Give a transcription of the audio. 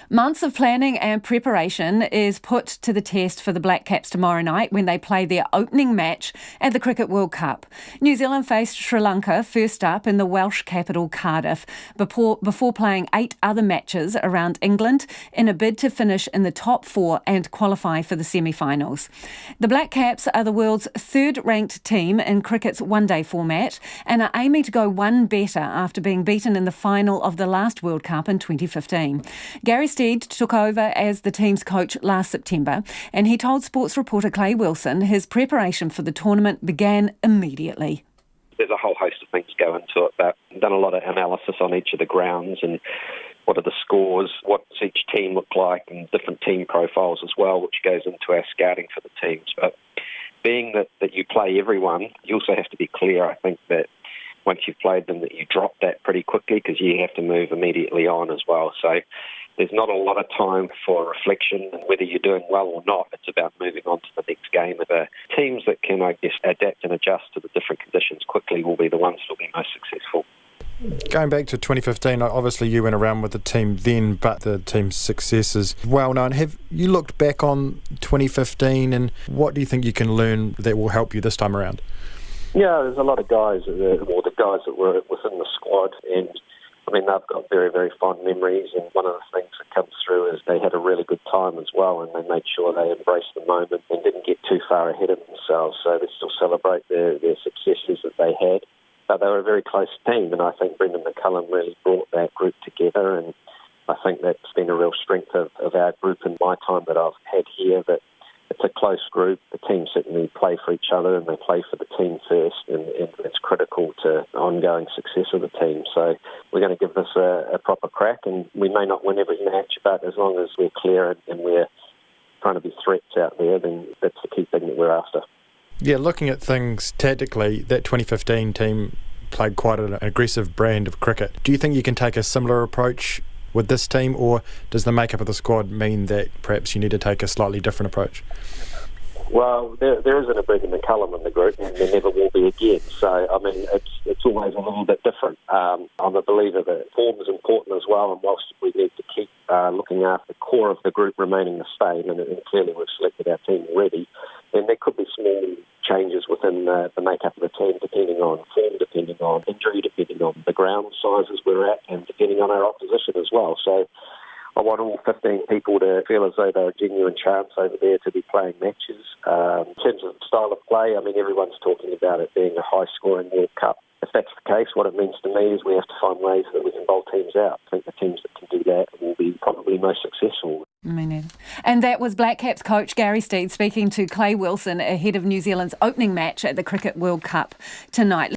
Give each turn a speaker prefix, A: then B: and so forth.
A: Months of planning and preparation is put to the test for the Black Caps tomorrow night when they play their opening match at the Cricket World Cup. New Zealand faced Sri Lanka first up in the Welsh capital Cardiff before playing 8 other matches around England in a bid to finish in the top 4 and qualify for the semi-finals. The Black Caps are the world's 3rd-ranked team in cricket's one-day format and are aiming to go one better after being beaten in the final of the last World Cup in 2015. Gary Steed took over as the team's coach last September, and he told sports reporter Clay Wilson his preparation for the tournament began immediately.
B: There's a whole host of things go into it, but I've done a lot of analysis on each of the grounds and what are the scores, what does each team look like, and different team profiles as well, which goes into our scouting for the teams. But being that you play everyone, you also have to be clear, I think, that once you've played them, that you drop that pretty quickly because you have to move immediately on as well. So there's not a lot of time for reflection and whether you're doing well or not. It's about moving on to the next game. The teams that can, I guess, adapt and adjust to the different conditions quickly will be the ones that will be most successful.
C: Going back to 2015, obviously you went around with the team then, but the team's success is well known. Have you looked back on 2015 and what do you think you can learn that will help you this time around?
B: Yeah, there's a lot of guys, or the guys that were within the squad, and I mean, they've got very, very fond memories, and one of the things that comes through is they had a really good time as well, and they made sure they embraced the moment and didn't get too far ahead of themselves, so they still celebrate their successes that they had. But they were a very close team, and I think Brendan McCullum really brought that group together, and I think that's been a real strength of our group in my time that I've had here, that it's a close group. The team certainly play for each other and they play for the team first, and that's critical to the ongoing success of the team. So we're going to give this a proper crack, and we may not win every match, but as long as we're clear and we're trying to be threats out there, then that's the key thing that we're after.
C: Yeah, looking at things tactically, that 2015 team played quite an aggressive brand of cricket. Do you think you can take a similar approach with this team, or does the makeup of the squad mean that perhaps you need to take a slightly different approach?
B: Well, there isn't a Brendan McCullum in the group, and there never will be again. So, I mean, it's always a little bit different. I'm a believer that form is important as well, and whilst we need to keep looking after the core of the group remaining the same, and clearly we've selected our team already, then there could be small changes within the makeup of the team depending on form, depending on injury, depending on the ground sizes we're at, and depending on our opposition as well. So I want all 15 people to feel as though they're a genuine chance over there to be playing matches. In terms of style of play, I mean, everyone's talking about it being a high-scoring World Cup. If that's the case, what it means to me is we have to find ways that we can bowl teams out. I think the teams that can do that will be probably most successful.
A: And that was Black Caps coach Gary Steed speaking to Clay Wilson ahead of New Zealand's opening match at the Cricket World Cup tonight.